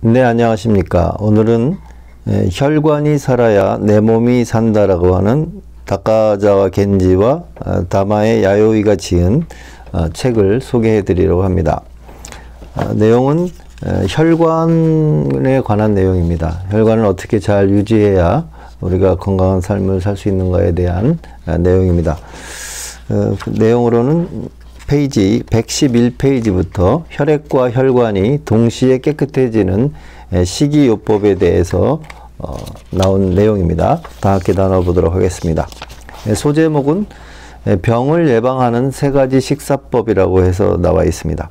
네, 안녕하십니까. 오늘은 혈관이 살아야 내 몸이 산다라고 하는 다카자와 겐지와 다마에 야요이가 지은 책을 소개해 드리려고 합니다. 내용은 혈관에 관한 내용입니다. 혈관을 어떻게 잘 유지해야 우리가 건강한 삶을 살 수 있는가에 대한 내용입니다. 내용으로는 페이지 111페이지부터 혈액과 혈관이 동시에 깨끗해지는 식이요법에 대해서 나온 내용입니다. 다 함께 나눠보도록 하겠습니다. 소제목은 병을 예방하는 3가지 식사법이라고 해서 나와 있습니다.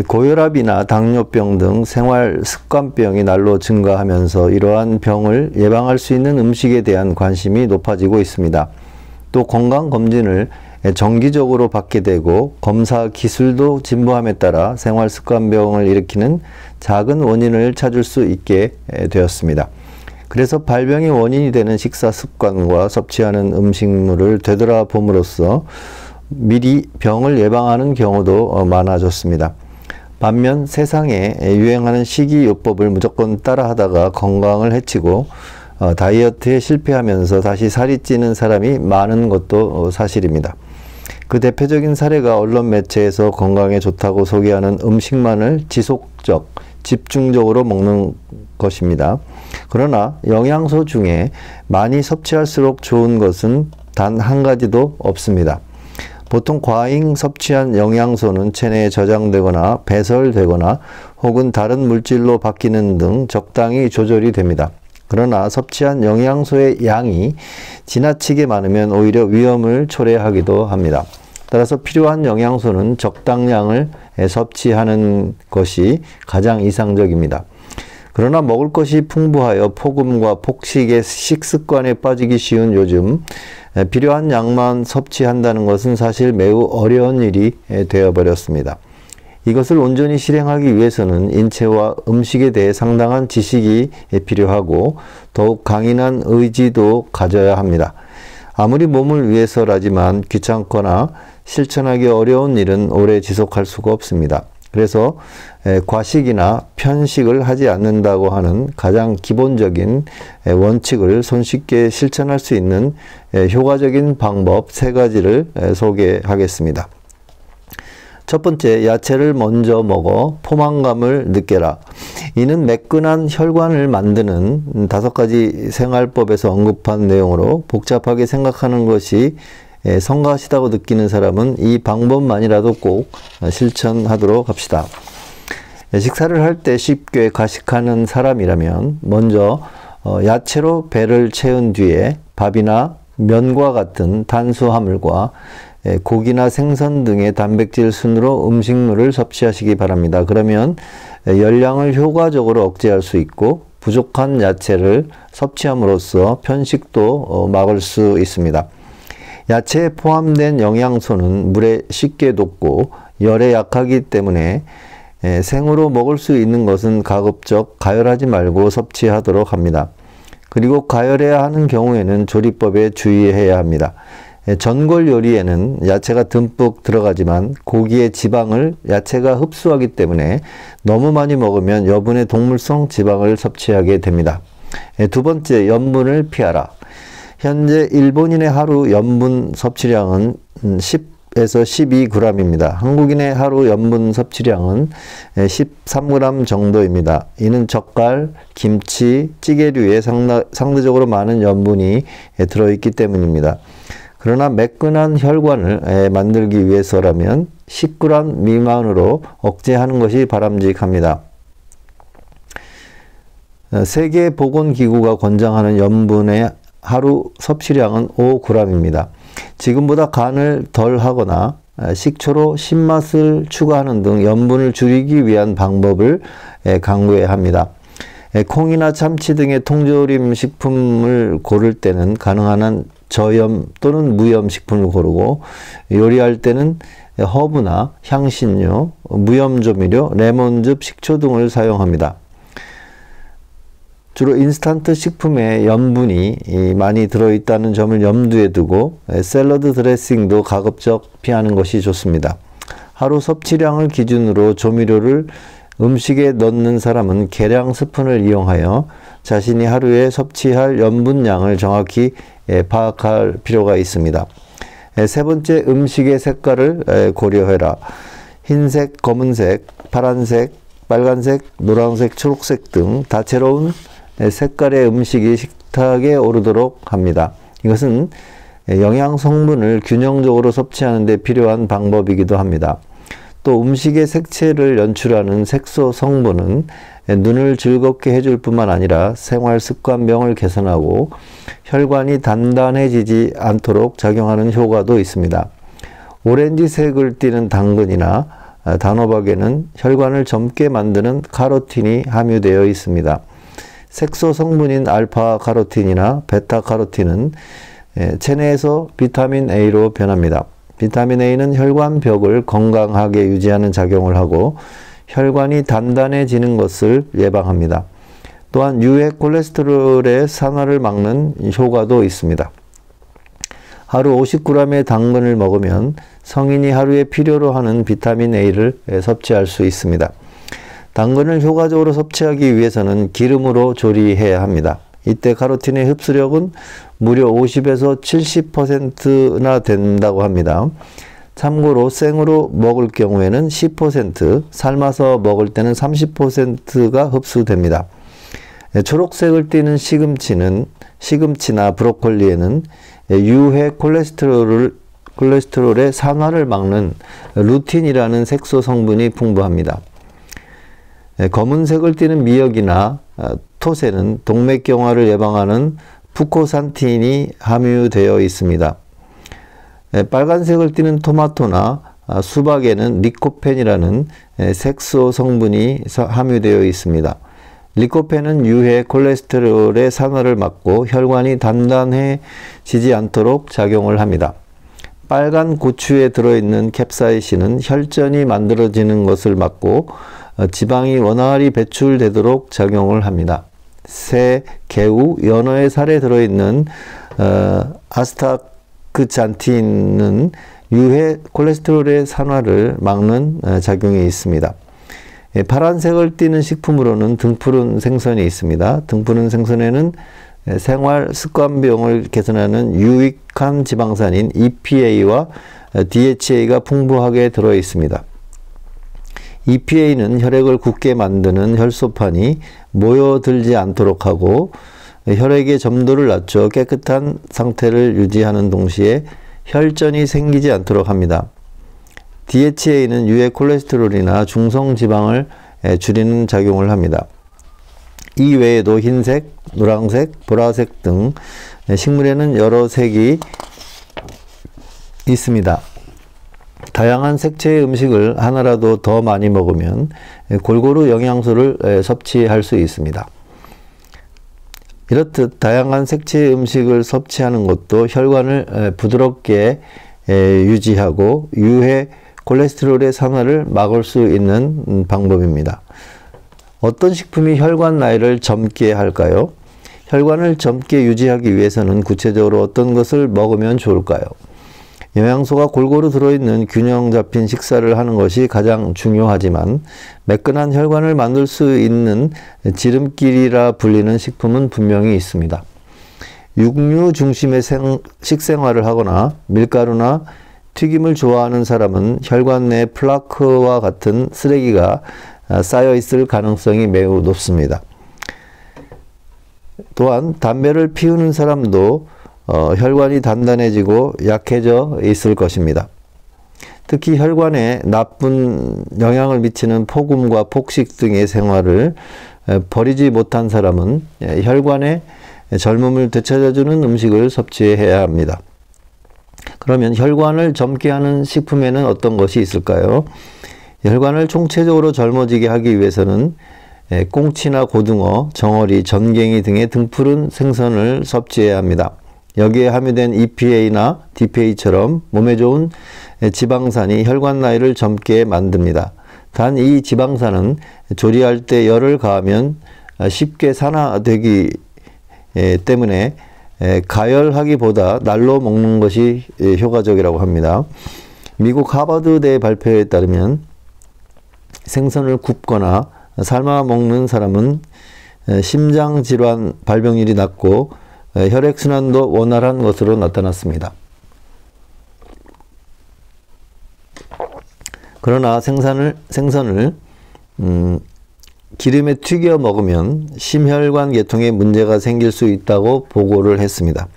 고혈압이나 당뇨병 등 생활 습관병이 날로 증가하면서 이러한 병을 예방할 수 있는 음식에 대한 관심이 높아지고 있습니다. 또 건강검진을 정기적으로 받게 되고 검사 기술도 진보함에 따라 생활 습관병을 일으키는 작은 원인을 찾을 수 있게 되었습니다. 그래서 발병의 원인이 되는 식사 습관과 섭취하는 음식물을 되돌아봄으로써 미리 병을 예방하는 경우도 많아졌습니다. 반면 세상에 유행하는 식이요법을 무조건 따라하다가 건강을 해치고 다이어트에 실패하면서 다시 살이 찌는 사람이 많은 것도 사실입니다. 그 대표적인 사례가 언론 매체에서 건강에 좋다고 소개하는 음식만을 지속적, 집중적으로 먹는 것입니다. 그러나 영양소 중에 많이 섭취할수록 좋은 것은 단 한 가지도 없습니다. 보통 과잉 섭취한 영양소는 체내에 저장되거나 배설되거나 혹은 다른 물질로 바뀌는 등 적당히 조절이 됩니다. 그러나 섭취한 영양소의 양이 지나치게 많으면 오히려 위험을 초래하기도 합니다. 따라서 필요한 영양소는 적당량을 섭취하는 것이 가장 이상적입니다. 그러나 먹을 것이 풍부하여 폭음과 폭식의 식습관에 빠지기 쉬운 요즘 필요한 양만 섭취한다는 것은 사실 매우 어려운 일이 되어버렸습니다. 이것을 온전히 실행하기 위해서는 인체와 음식에 대해 상당한 지식이 필요하고 더욱 강인한 의지도 가져야 합니다. 아무리 몸을 위해서라지만 귀찮거나 실천하기 어려운 일은 오래 지속할 수가 없습니다. 그래서 과식이나 편식을 하지 않는다고 하는 가장 기본적인 원칙을 손쉽게 실천할 수 있는 효과적인 방법 3가지를 소개하겠습니다. 첫 번째, 야채를 먼저 먹어 포만감을 느껴라. 이는 매끈한 혈관을 만드는 5가지 생활법에서 언급한 내용으로 복잡하게 생각하는 것이 성가시다고 느끼는 사람은 이 방법만이라도 꼭 실천하도록 합시다. 식사를 할 때 쉽게 과식하는 사람이라면 먼저 야채로 배를 채운 뒤에 밥이나 면과 같은 탄수화물과 고기나 생선 등의 단백질 순으로 음식물을 섭취하시기 바랍니다. 그러면 열량을 효과적으로 억제할 수 있고 부족한 야채를 섭취함으로써 편식도 막을 수 있습니다. 야채에 포함된 영양소는 물에 쉽게 녹고 열에 약하기 때문에 생으로 먹을 수 있는 것은 가급적 가열하지 말고 섭취하도록 합니다. 그리고 가열해야 하는 경우에는 조리법에 주의해야 합니다. 전골 요리에는 야채가 듬뿍 들어가지만 고기의 지방을 야채가 흡수하기 때문에 너무 많이 먹으면 여분의 동물성 지방을 섭취하게 됩니다. 두 번째, 염분을 피하라. 현재 일본인의 하루 염분 섭취량은 10에서 12g입니다. 한국인의 하루 염분 섭취량은 13g 정도입니다. 이는 젓갈, 김치, 찌개류에 상대적으로 많은 염분이 들어있기 때문입니다. 그러나 매끈한 혈관을 만들기 위해서라면 10g 미만으로 억제하는 것이 바람직합니다. 세계보건기구가 권장하는 염분의 하루 섭취량은 5g입니다. 지금보다 간을 덜 하거나 식초로 신맛을 추가하는 등 염분을 줄이기 위한 방법을 강구해야 합니다. 콩이나 참치 등의 통조림 식품을 고를 때는 가능한 한 저염 또는 무염 식품을 고르고 요리할 때는 허브나 향신료, 무염 조미료, 레몬즙, 식초 등을 사용합니다. 주로 인스턴트 식품에 염분이 많이 들어있다는 점을 염두에 두고 샐러드 드레싱도 가급적 피하는 것이 좋습니다. 하루 섭취량을 기준으로 조미료를 음식에 넣는 사람은 계량 스푼을 이용하여 자신이 하루에 섭취할 염분량을 정확히 파악할 필요가 있습니다. 세 번째, 음식의 색깔을 고려해라. 흰색, 검은색, 파란색, 빨간색, 노란색, 초록색 등 다채로운 색깔의 음식이 식탁에 오르도록 합니다. 이것은 영양 성분을 균형적으로 섭취하는 데 필요한 방법이기도 합니다. 또 음식의 색채를 연출하는 색소 성분은 눈을 즐겁게 해줄 뿐만 아니라 생활 습관병을 개선하고 혈관이 단단해지지 않도록 작용하는 효과도 있습니다. 오렌지색을 띠는 당근이나 단호박에는 혈관을 젊게 만드는 카로틴이 함유되어 있습니다. 색소 성분인 알파 카로틴이나 베타 카로틴은 체내에서 비타민 A로 변합니다. 비타민 A는 혈관 벽을 건강하게 유지하는 작용을 하고 혈관이 단단해지는 것을 예방합니다. 또한 유해 콜레스테롤의 산화를 막는 효과도 있습니다. 하루 50g의 당근을 먹으면 성인이 하루에 필요로 하는 비타민 A를 섭취할 수 있습니다. 당근을 효과적으로 섭취하기 위해서는 기름으로 조리해야 합니다. 이때 카로틴의 흡수력은 무려 50에서 70%나 된다고 합니다. 참고로 생으로 먹을 경우에는 10%, 삶아서 먹을 때는 30%가 흡수됩니다. 초록색을 띠는 시금치나 브로콜리에는 유해 콜레스테롤의 산화를 막는 루틴이라는 색소 성분이 풍부합니다. 검은색을 띠는 미역이나 톳에는 동맥경화를 예방하는 푸코산틴이 함유되어 있습니다. 빨간색을 띠는 토마토나 수박에는 리코펜이라는 색소 성분이 함유되어 있습니다. 리코펜은 유해 콜레스테롤의 산화를 막고 혈관이 단단해지지 않도록 작용을 합니다. 빨간 고추에 들어있는 캡사이신은 혈전이 만들어지는 것을 막고 지방이 원활히 배출되도록 작용을 합니다. 새, 개우, 연어의 살에 들어있는 아스타크잔틴은 유해 콜레스테롤의 산화를 막는 작용이 있습니다. 파란색을 띠는 식품으로는 등푸른 생선이 있습니다. 등푸른 생선에는 생활 습관병을 개선하는 유익한 지방산인 EPA와 DHA가 풍부하게 들어 있습니다. EPA는 혈액을 굳게 만드는 혈소판이 모여들지 않도록 하고 혈액의 점도를 낮춰 깨끗한 상태를 유지하는 동시에 혈전이 생기지 않도록 합니다. DHA는 유해 콜레스테롤이나 중성지방을 줄이는 작용을 합니다. 이 외에도 흰색, 노란색, 보라색 등 식물에는 여러 색이 있습니다. 다양한 색채의 음식을 하나라도 더 많이 먹으면 골고루 영양소를 섭취할 수 있습니다. 이렇듯 다양한 색채의 음식을 섭취하는 것도 혈관을 부드럽게 유지하고 유해 콜레스테롤의 산화를 막을 수 있는 방법입니다. 어떤 식품이 혈관 나이를 젊게 할까요? 혈관을 젊게 유지하기 위해서는 구체적으로 어떤 것을 먹으면 좋을까요? 영양소가 골고루 들어있는 균형 잡힌 식사를 하는 것이 가장 중요하지만 매끈한 혈관을 만들 수 있는 지름길이라 불리는 식품은 분명히 있습니다. 육류 중심의 식생활을 하거나 밀가루나 튀김을 좋아하는 사람은 혈관 내 플라크와 같은 쓰레기가 쌓여 있을 가능성이 매우 높습니다. 또한 담배를 피우는 사람도 혈관이 단단해지고 약해져 있을 것입니다. 특히 혈관에 나쁜 영향을 미치는 폭음과 폭식 등의 생활을 버리지 못한 사람은 혈관의 젊음을 되찾아주는 음식을 섭취해야 합니다. 그러면 혈관을 젊게 하는 식품에는 어떤 것이 있을까요? 혈관을 총체적으로 젊어지게 하기 위해서는 꽁치나 고등어, 정어리, 전갱이 등의 등푸른 생선을 섭취해야 합니다. 여기에 함유된 EPA나 DPA처럼 몸에 좋은 지방산이 혈관 나이를 젊게 만듭니다. 단 이 지방산은 조리할 때 열을 가하면 쉽게 산화되기 때문에 가열하기보다 날로 먹는 것이 효과적이라고 합니다. 미국 하버드대 발표에 따르면 생선을 굽거나 삶아 먹는 사람은 심장질환 발병률이 낮고 혈액순환도 원활한 것으로 나타났습니다. 그러나 생선을 기름에 튀겨 먹으면 심혈관 계통에 문제가 생길 수 있다고 보고를 했습니다.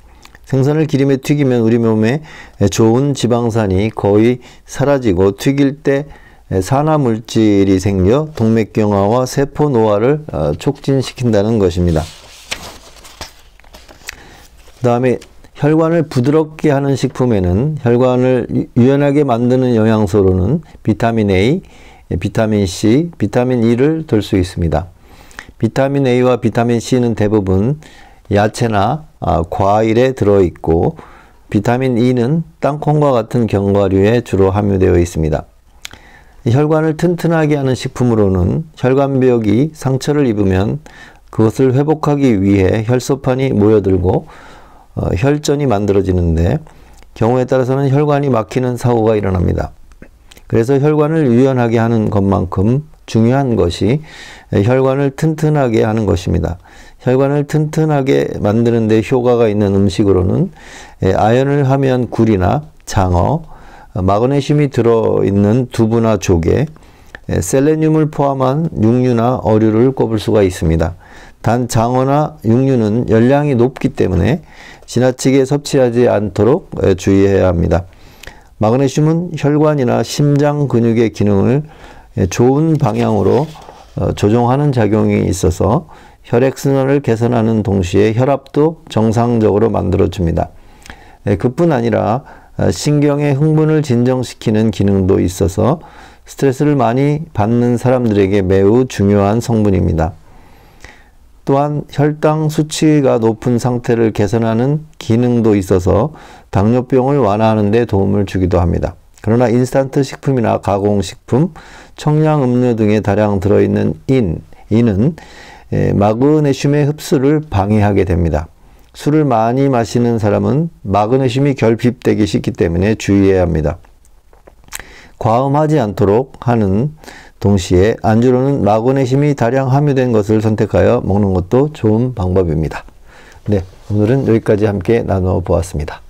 생선을 기름에 튀기면 우리 몸에 좋은 지방산이 거의 사라지고 튀길 때 산화물질이 생겨 동맥경화와 세포 노화를 촉진시킨다는 것입니다. 그 다음에 혈관을 부드럽게 하는 식품에는 혈관을 유연하게 만드는 영양소로는 비타민 A, 비타민 C, 비타민 E를 들 수 있습니다. 비타민 A와 비타민 C는 대부분 야채나 과일에 들어있고 비타민 E는 땅콩과 같은 견과류에 주로 함유되어 있습니다. 혈관을 튼튼하게 하는 식품으로는 혈관벽이 상처를 입으면 그것을 회복하기 위해 혈소판이 모여들고 혈전이 만들어지는데 경우에 따라서는 혈관이 막히는 사고가 일어납니다. 그래서 혈관을 유연하게 하는 것만큼 중요한 것이 혈관을 튼튼하게 하는 것입니다. 혈관을 튼튼하게 만드는 데 효과가 있는 음식으로는 아연을 함유한 굴이나 장어, 마그네슘이 들어있는 두부나 조개, 셀레늄을 포함한 육류나 어류를 꼽을 수가 있습니다. 단 장어나 육류는 열량이 높기 때문에 지나치게 섭취하지 않도록 주의해야 합니다. 마그네슘은 혈관이나 심장 근육의 기능을 좋은 방향으로 조정하는 작용이 있어서 혈액순환을 개선하는 동시에 혈압도 정상적으로 만들어줍니다. 그뿐 아니라 신경의 흥분을 진정시키는 기능도 있어서 스트레스를 많이 받는 사람들에게 매우 중요한 성분입니다. 또한 혈당 수치가 높은 상태를 개선하는 기능도 있어서 당뇨병을 완화하는 데 도움을 주기도 합니다. 그러나 인스턴트 식품이나 가공식품, 청량음료 등에 다량 들어있는 인은 마그네슘의 흡수를 방해하게 됩니다. 술을 많이 마시는 사람은 마그네슘이 결핍되기 쉽기 때문에 주의해야 합니다. 과음하지 않도록 하는 동시에 안주로는 마그네슘이 다량 함유된 것을 선택하여 먹는 것도 좋은 방법입니다. 네, 오늘은 여기까지 함께 나누어 보았습니다.